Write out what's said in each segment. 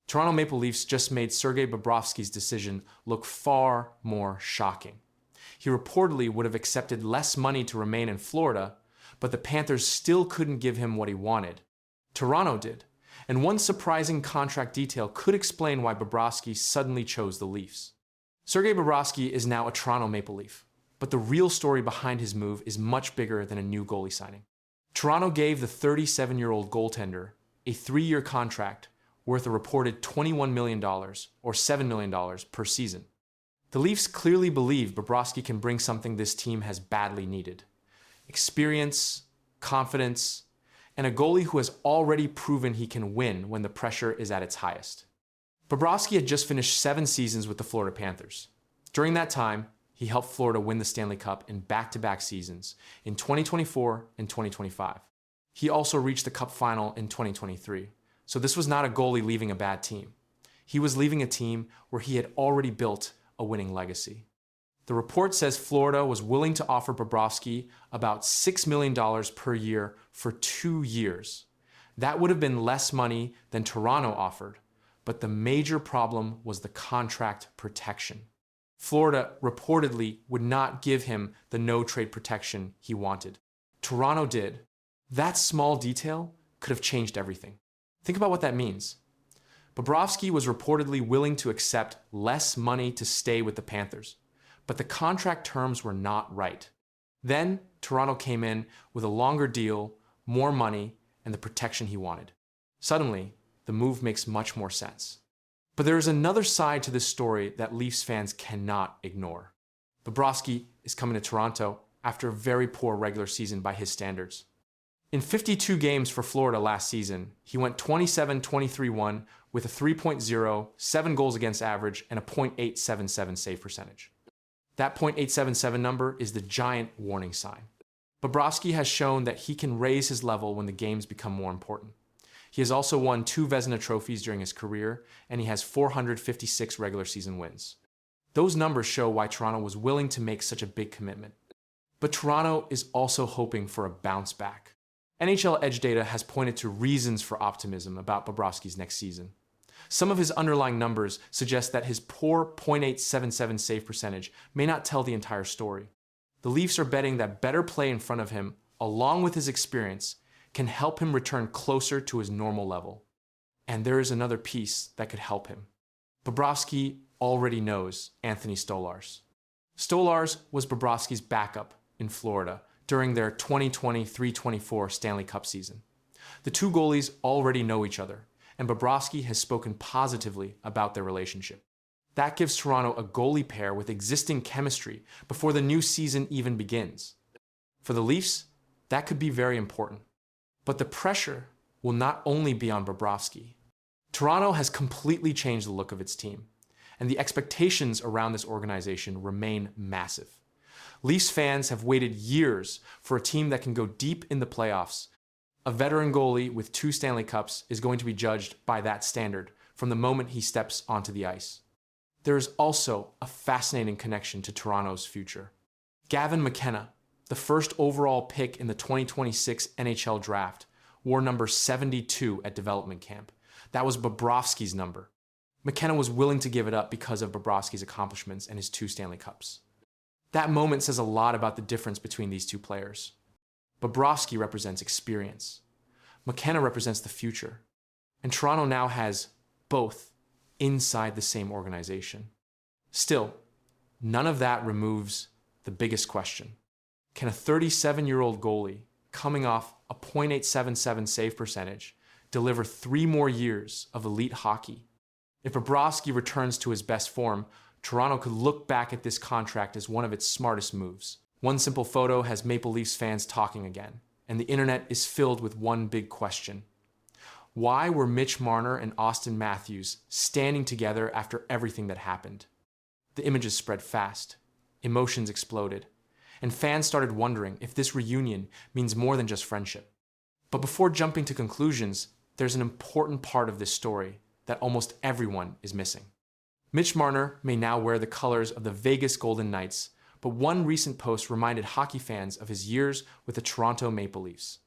Toronto Maple Leafs just made Sergei Bobrovsky's decision look far more shocking. He reportedly would have accepted less money to remain in Florida, but the Panthers still couldn't give him what he wanted. Toronto did, and one surprising contract detail could explain why Bobrovsky suddenly chose the Leafs. Sergei Bobrovsky is now a Toronto Maple Leaf, but the real story behind his move is much bigger than a new goalie signing. Toronto gave the 37-year-old goaltender a 3-year contract worth a reported $21 million or $7 million per season. The Leafs clearly believe Bobrovsky can bring something this team has badly needed: experience, confidence, and a goalie who has already proven he can win when the pressure is at its highest. Bobrovsky had just finished 7 seasons with the Florida Panthers. During that time, he helped Florida win the Stanley Cup in back-to-back seasons in 2024 and 2025. He also reached the Cup final in 2023, so this was not a goalie leaving a bad team. He was leaving a team where he had already built a winning legacy. The report says Florida was willing to offer Bobrovsky about $6 million per year for 2 years. That would have been less money than Toronto offered, but the major problem was the contract protection. Florida reportedly would not give him the no-trade protection he wanted. Toronto did. That small detail could have changed everything. Think about what that means. Bobrovsky was reportedly willing to accept less money to stay with the Panthers, but the contract terms were not right. Then Toronto came in with a longer deal, more money, and the protection he wanted. Suddenly, the move makes much more sense. But there is another side to this story that Leafs fans cannot ignore. Bobrovsky is coming to Toronto after a very poor regular season by his standards. In 52 games for Florida last season, he went 27-23-1 with a 3.0, 7 goals against average, and a .877 save percentage. That .877 number is the giant warning sign. Bobrovsky has shown that he can raise his level when the games become more important. He has also won 2 Vezina trophies during his career, and he has 456 regular season wins. Those numbers show why Toronto was willing to make such a big commitment. But Toronto is also hoping for a bounce back. NHL Edge data has pointed to reasons for optimism about Bobrovsky's next season. Some of his underlying numbers suggest that his poor .877 save percentage may not tell the entire story. The Leafs are betting that better play in front of him, along with his experience, can help him return closer to his normal level. And there is another piece that could help him. Bobrovsky already knows Anthony Stolarz. Stolarz was Bobrovsky's backup in Florida during their 2023-24 Stanley Cup season. The two goalies already know each other, and Bobrovsky has spoken positively about their relationship. That gives Toronto a goalie pair with existing chemistry before the new season even begins. For the Leafs, that could be very important. But the pressure will not only be on Bobrovsky. Toronto has completely changed the look of its team, and the expectations around this organization remain massive. Leafs fans have waited years for a team that can go deep in the playoffs. A veteran goalie with 2 Stanley Cups is going to be judged by that standard from the moment he steps onto the ice. There is also a fascinating connection to Toronto's future. Gavin McKenna, the first overall pick in the 2026 NHL draft, wore number 72 at development camp. That was Bobrovsky's number. McKenna was willing to give it up because of Bobrovsky's accomplishments and his 2 Stanley Cups. That moment says a lot about the difference between these two players. Bobrovsky represents experience. McKenna represents the future. And Toronto now has both inside the same organization. Still, none of that removes the biggest question. Can a 37-year-old goalie coming off a .877 save percentage deliver 3 more years of elite hockey? If Bobrovsky returns to his best form, Toronto could look back at this contract as one of its smartest moves. One simple photo has Maple Leafs fans talking again, and the internet is filled with one big question. Why were Mitch Marner and Austin Matthews standing together after everything that happened? The images spread fast, emotions exploded, and fans started wondering if this reunion means more than just friendship. But before jumping to conclusions, there's an important part of this story that almost everyone is missing. Mitch Marner may now wear the colors of the Vegas Golden Knights, but one recent post reminded hockey fans of his years with the Toronto Maple Leafs.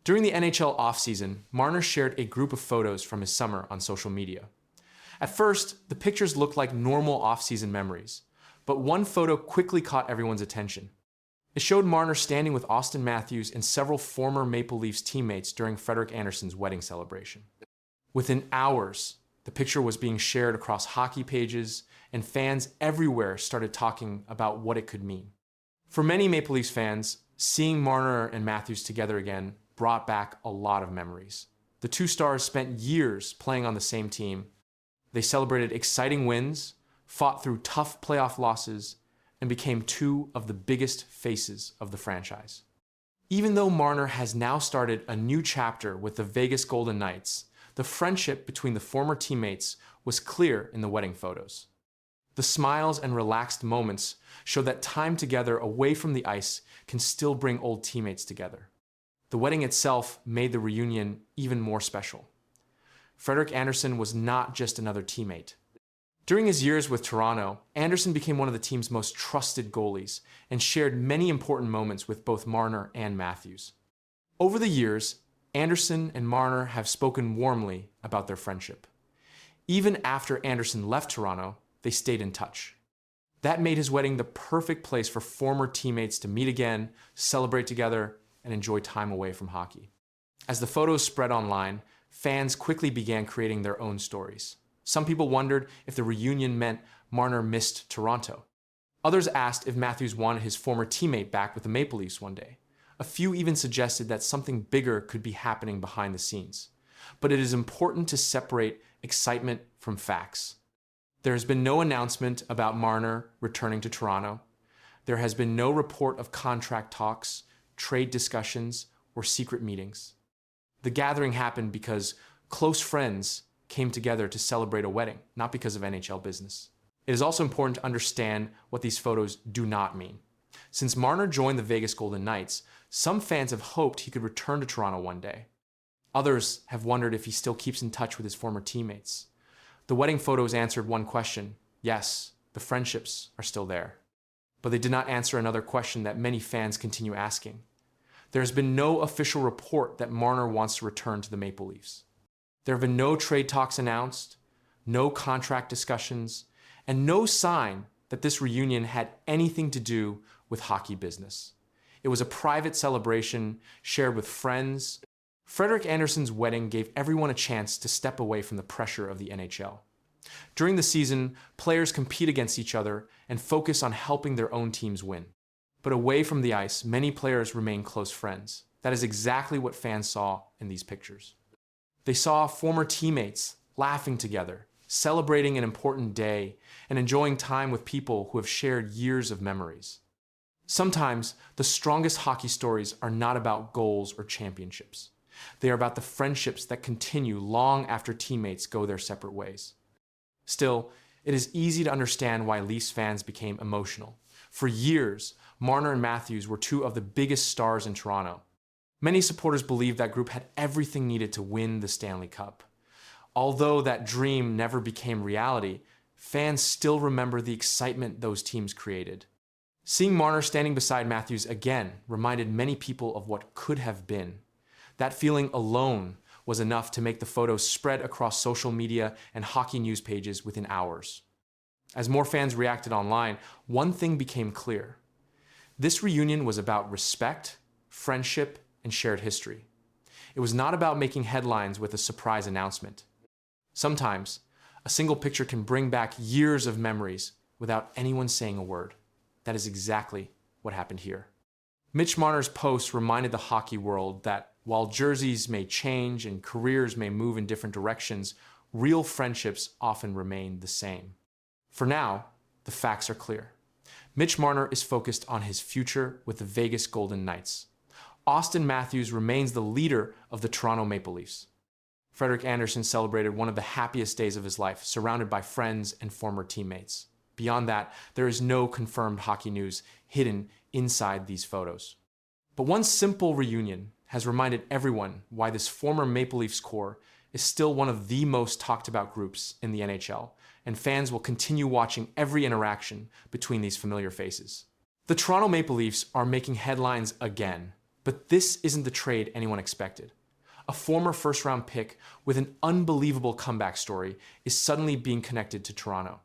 During the NHL offseason, Marner shared a group of photos from his summer on social media. At first, the pictures looked like normal off-season memories, but one photo quickly caught everyone's attention. It showed Marner standing with Austin Matthews and several former Maple Leafs teammates during Frederik Andersen's wedding celebration. Within hours, the picture was being shared across hockey pages, and fans everywhere started talking about what it could mean. For many Maple Leafs fans, seeing Marner and Matthews together again brought back a lot of memories. The two stars spent years playing on the same team. They celebrated exciting wins, fought through tough playoff losses, and became two of the biggest faces of the franchise. Even though Marner has now started a new chapter with the Vegas Golden Knights, the friendship between the former teammates was clear in the wedding photos. The smiles and relaxed moments show that time together away from the ice can still bring old teammates together. The wedding itself made the reunion even more special. Frederik Andersen was not just another teammate. During his years with Toronto, Andersen became one of the team's most trusted goalies and shared many important moments with both Marner and Matthews. Over the years, Andersen and Marner have spoken warmly about their friendship. Even after Andersen left Toronto, they stayed in touch. That made his wedding the perfect place for former teammates to meet again, celebrate together, and enjoy time away from hockey. As the photos spread online, fans quickly began creating their own stories. Some people wondered if the reunion meant Marner missed Toronto. Others asked if Matthews wanted his former teammate back with the Maple Leafs one day. A few even suggested that something bigger could be happening behind the scenes. But it is important to separate excitement from facts. There has been no announcement about Marner returning to Toronto. There has been no report of contract talks, trade discussions, or secret meetings. The gathering happened because close friends came together to celebrate a wedding, not because of NHL business. It is also important to understand what these photos do not mean. Since Marner joined the Vegas Golden Knights, some fans have hoped he could return to Toronto one day. Others have wondered if he still keeps in touch with his former teammates. The wedding photos answered one question. Yes, the friendships are still there. But they did not answer another question that many fans continue asking. There has been no official report that Marner wants to return to the Maple Leafs. There have been no trade talks announced, no contract discussions, and no sign that this reunion had anything to do with hockey business. It was a private celebration shared with friends. Frederik Andersen's wedding gave everyone a chance to step away from the pressure of the NHL. During the season, players compete against each other and focus on helping their own teams win. But away from the ice, many players remain close friends. That is exactly what fans saw in these pictures. They saw former teammates laughing together, celebrating an important day, and enjoying time with people who have shared years of memories. Sometimes, the strongest hockey stories are not about goals or championships. They are about the friendships that continue long after teammates go their separate ways. Still, it is easy to understand why Leafs fans became emotional. For years, Marner and Matthews were two of the biggest stars in Toronto. Many supporters believed that group had everything needed to win the Stanley Cup. Although that dream never became reality, fans still remember the excitement those teams created. Seeing Marner standing beside Matthews again reminded many people of what could have been. That feeling alone was enough to make the photos spread across social media and hockey news pages within hours. As more fans reacted online, one thing became clear. This reunion was about respect, friendship, and shared history. It was not about making headlines with a surprise announcement. Sometimes, a single picture can bring back years of memories without anyone saying a word. That is exactly what happened here. Mitch Marner's post reminded the hockey world that while jerseys may change and careers may move in different directions, real friendships often remain the same. For now, the facts are clear. Mitch Marner is focused on his future with the Vegas Golden Knights. Austin Matthews remains the leader of the Toronto Maple Leafs. Frederik Andersen celebrated one of the happiest days of his life, surrounded by friends and former teammates. Beyond that, there is no confirmed hockey news hidden inside these photos. But one simple reunion has reminded everyone why this former Maple Leafs core is still one of the most talked about groups in the NHL, and fans will continue watching every interaction between these familiar faces. The Toronto Maple Leafs are making headlines again, but this isn't the trade anyone expected. A former first-round pick with an unbelievable comeback story is suddenly being connected to Toronto.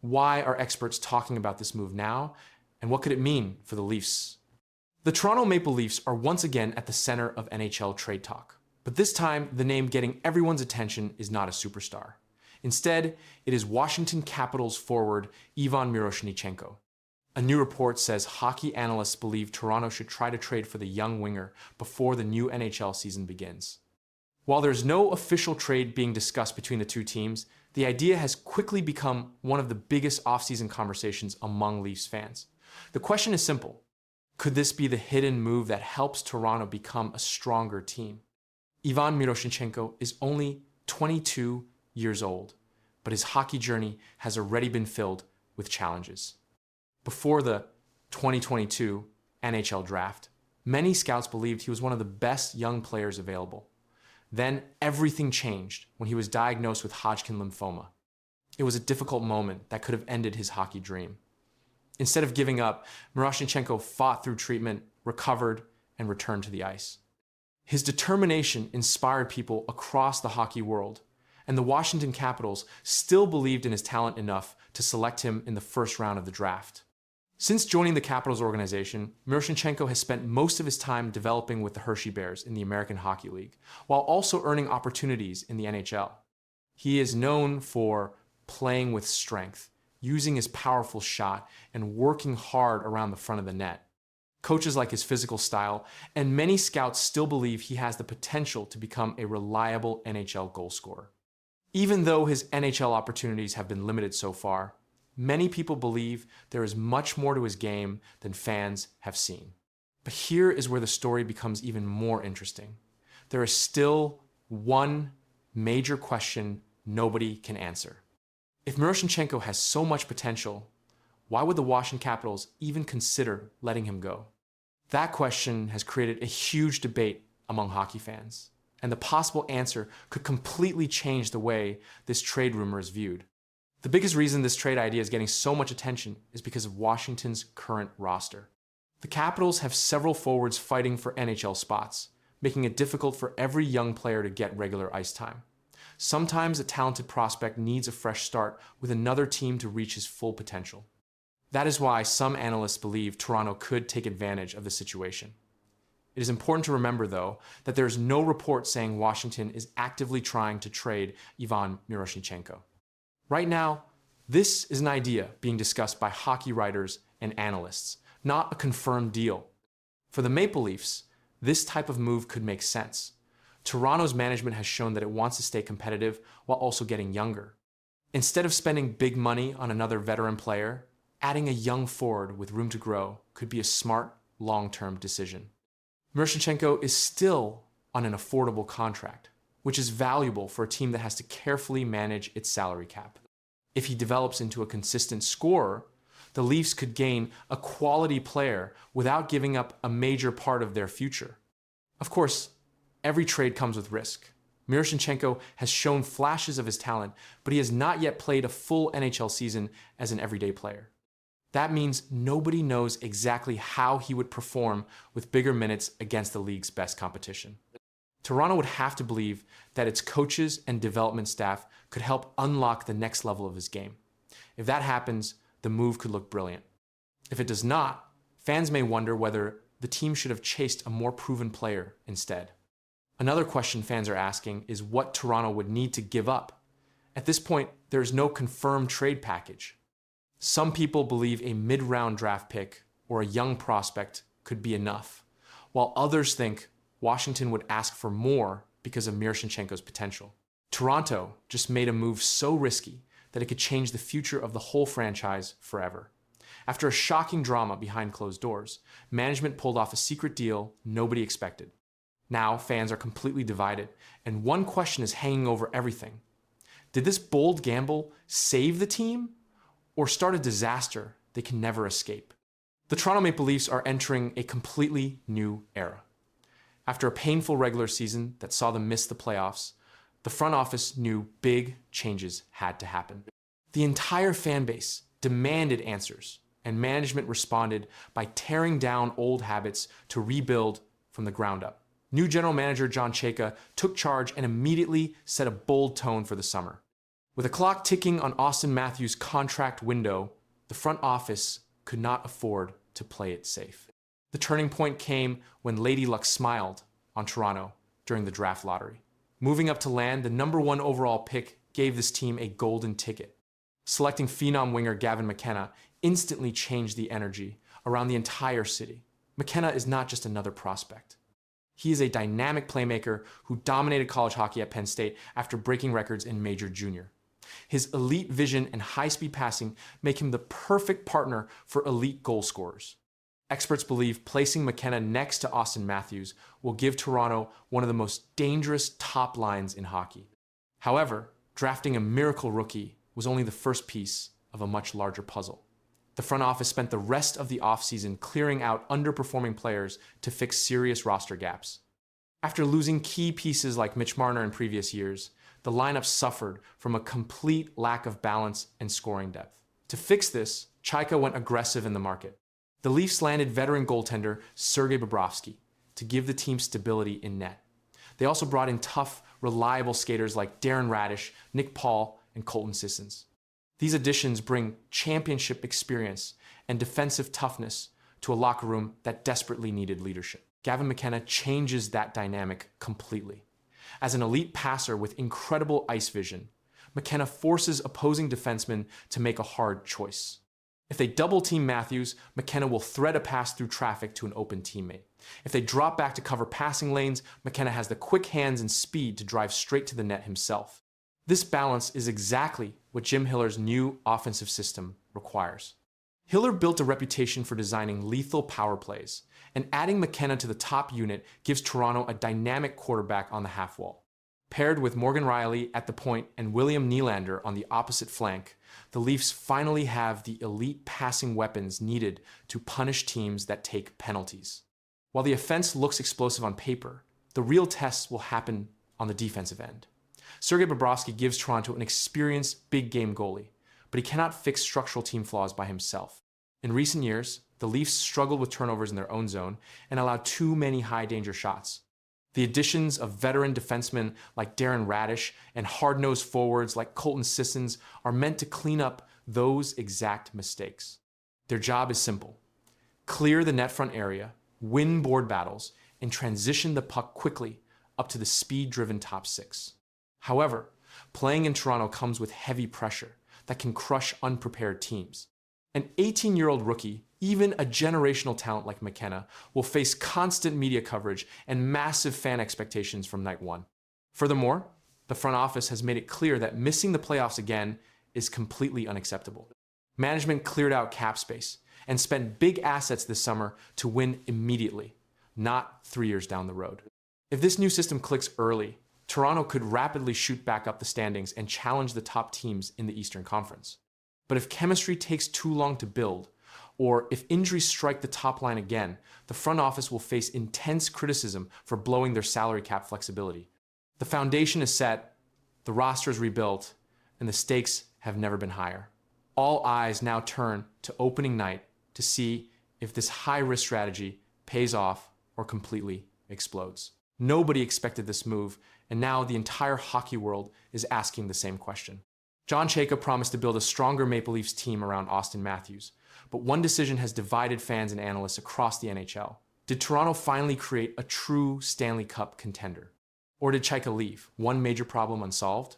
Why are experts talking about this move now, and what could it mean for the Leafs? The Toronto Maple Leafs are once again at the center of NHL trade talk, but this time the name getting everyone's attention is not a superstar. Instead, it is Washington Capitals forward Ivan Miroshnichenko. A new report says hockey analysts believe Toronto should try to trade for the young winger before the new NHL season begins. While there's no official trade being discussed between the two teams, the idea has quickly become one of the biggest offseason conversations among Leafs fans. The question is simple. Could this be the hidden move that helps Toronto become a stronger team? Ivan Miroshnichenko is only 22 years old, but his hockey journey has already been filled with challenges. Before the 2022 NHL draft, many scouts believed he was one of the best young players available. Then everything changed when he was diagnosed with Hodgkin lymphoma. It was a difficult moment that could have ended his hockey dream. Instead of giving up, Miroshnichenko fought through treatment, recovered, and returned to the ice. His determination inspired people across the hockey world, and the Washington Capitals still believed in his talent enough to select him in the first round of the draft. Since joining the Capitals organization, Miroshnichenko has spent most of his time developing with the Hershey Bears in the American Hockey League, while also earning opportunities in the NHL. He is known for playing with strength, using his powerful shot, and working hard around the front of the net. Coaches like his physical style, and many scouts still believe he has the potential to become a reliable NHL goal scorer. Even though his NHL opportunities have been limited so far, many people believe there is much more to his game than fans have seen. But here is where the story becomes even more interesting. There is still one major question nobody can answer. If Miroshnichenko has so much potential, why would the Washington Capitals even consider letting him go? That question has created a huge debate among hockey fans, and the possible answer could completely change the way this trade rumor is viewed. The biggest reason this trade idea is getting so much attention is because of Washington's current roster. The Capitals have several forwards fighting for NHL spots, making it difficult for every young player to get regular ice time. Sometimes a talented prospect needs a fresh start with another team to reach his full potential. That is why some analysts believe Toronto could take advantage of the situation. It is important to remember, though, that there is no report saying Washington is actively trying to trade Ivan Miroshnichenko. Right now, this is an idea being discussed by hockey writers and analysts, not a confirmed deal. For the Maple Leafs, this type of move could make sense. Toronto's management has shown that it wants to stay competitive while also getting younger. Instead of spending big money on another veteran player, adding a young forward with room to grow could be a smart, long-term decision. Miroshnichenko is still on an affordable contract, which is valuable for a team that has to carefully manage its salary cap. If he develops into a consistent scorer, the Leafs could gain a quality player without giving up a major part of their future. Of course, every trade comes with risk. Miroshnichenko has shown flashes of his talent, but he has not yet played a full NHL season as an everyday player. That means nobody knows exactly how he would perform with bigger minutes against the league's best competition. Toronto would have to believe that its coaches and development staff could help unlock the next level of his game. If that happens, the move could look brilliant. If it does not, fans may wonder whether the team should have chased a more proven player instead. Another question fans are asking is what Toronto would need to give up. At this point, there is no confirmed trade package. Some people believe a mid-round draft pick or a young prospect could be enough, while others think Washington would ask for more because of Miroshnichenko's potential. Toronto just made a move so risky that it could change the future of the whole franchise forever. After a shocking drama behind closed doors, management pulled off a secret deal nobody expected. Now fans are completely divided, and one question is hanging over everything. Did this bold gamble save the team or start a disaster they can never escape? The Toronto Maple Leafs are entering a completely new era. After a painful regular season that saw them miss the playoffs, the front office knew big changes had to happen. The entire fan base demanded answers, and management responded by tearing down old habits to rebuild from the ground up. New general manager John Chayka took charge and immediately set a bold tone for the summer. With a clock ticking on Austin Matthews' contract window, the front office could not afford to play it safe. The turning point came when Lady Luck smiled on Toronto during the draft lottery. Moving up to land, the #1 overall pick gave this team a golden ticket. Selecting phenom winger Gavin McKenna instantly changed the energy around the entire city. McKenna is not just another prospect. He is a dynamic playmaker who dominated college hockey at Penn State after breaking records in Major Junior. His elite vision and high-speed passing make him the perfect partner for elite goal scorers. Experts believe placing McKenna next to Austin Matthews will give Toronto one of the most dangerous top lines in hockey. However, drafting a miracle rookie was only the first piece of a much larger puzzle. The front office spent the rest of the offseason clearing out underperforming players to fix serious roster gaps. After losing key pieces like Mitch Marner in previous years, the lineup suffered from a complete lack of balance and scoring depth. To fix this, Chayka went aggressive in the market. The Leafs landed veteran goaltender Sergei Bobrovsky to give the team stability in net. They also brought in tough, reliable skaters like Darren Radish, Nick Paul, and Colton Sissons. These additions bring championship experience and defensive toughness to a locker room that desperately needed leadership. Gavin McKenna changes that dynamic completely. As an elite passer with incredible ice vision, McKenna forces opposing defensemen to make a hard choice. If they double-team Matthews, McKenna will thread a pass through traffic to an open teammate. If they drop back to cover passing lanes, McKenna has the quick hands and speed to drive straight to the net himself. This balance is exactly what Jim Hiller's new offensive system requires. Hiller built a reputation for designing lethal power plays, and adding McKenna to the top unit gives Toronto a dynamic quarterback on the half wall. Paired with Morgan Rielly at the point and William Nylander on the opposite flank, the Leafs finally have the elite passing weapons needed to punish teams that take penalties. While the offense looks explosive on paper, the real tests will happen on the defensive end. Sergei Bobrovsky gives Toronto an experienced big-game goalie, but he cannot fix structural team flaws by himself. In recent years, the Leafs struggled with turnovers in their own zone and allowed too many high-danger shots. The additions of veteran defensemen like Darren Radish and hard-nosed forwards like Colton Sissons are meant to clean up those exact mistakes. Their job is simple: clear the net front area, win board battles, and transition the puck quickly up to the speed-driven top six. However, playing in Toronto comes with heavy pressure that can crush unprepared teams. An 18-year-old rookie, even a generational talent like McKenna, will face constant media coverage and massive fan expectations from night one. Furthermore, the front office has made it clear that missing the playoffs again is completely unacceptable. Management cleared out cap space and spent big assets this summer to win immediately, not 3 years down the road. If this new system clicks early, Toronto could rapidly shoot back up the standings and challenge the top teams in the Eastern Conference. But if chemistry takes too long to build, or if injuries strike the top line again, the front office will face intense criticism for blowing their salary cap flexibility. The foundation is set, the roster is rebuilt, and the stakes have never been higher. All eyes now turn to opening night to see if this high-risk strategy pays off or completely explodes. Nobody expected this move, and now the entire hockey world is asking the same question. John Chayka promised to build a stronger Maple Leafs team around Austin Matthews, but one decision has divided fans and analysts across the NHL. Did Toronto finally create a true Stanley Cup contender? Or did Chayka leave, one major problem unsolved?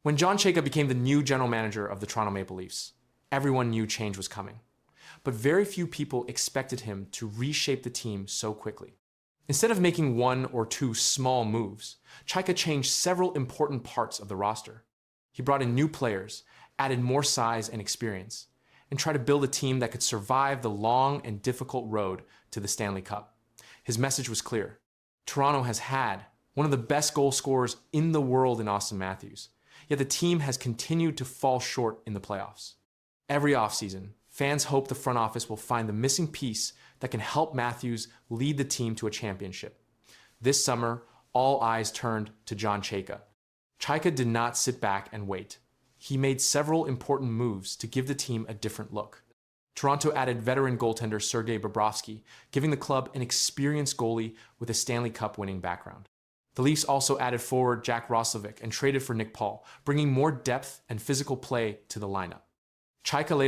When John Chayka became the new general manager of the Toronto Maple Leafs, everyone knew change was coming. But very few people expected him to reshape the team so quickly. Instead of making one or two small moves, Chayka changed several important parts of the roster. He brought in new players, added more size and experience, and tried to build a team that could survive the long and difficult road to the Stanley Cup. His message was clear. Toronto has had one of the best goal scorers in the world in Austin Matthews, yet the team has continued to fall short in the playoffs. Every offseason, fans hope the front office will find the missing piece that can help Matthews lead the team to a championship. This summer, all eyes turned to John Chayka. Chayka did not sit back and wait. He made several important moves to give the team a different look. Toronto added veteran goaltender Sergei Bobrovsky, giving the club an experienced goalie with a Stanley Cup winning background. The Leafs also added forward Jack Roslovic and traded for Nick Paul, bringing more depth and physical play to the lineup. Chaika later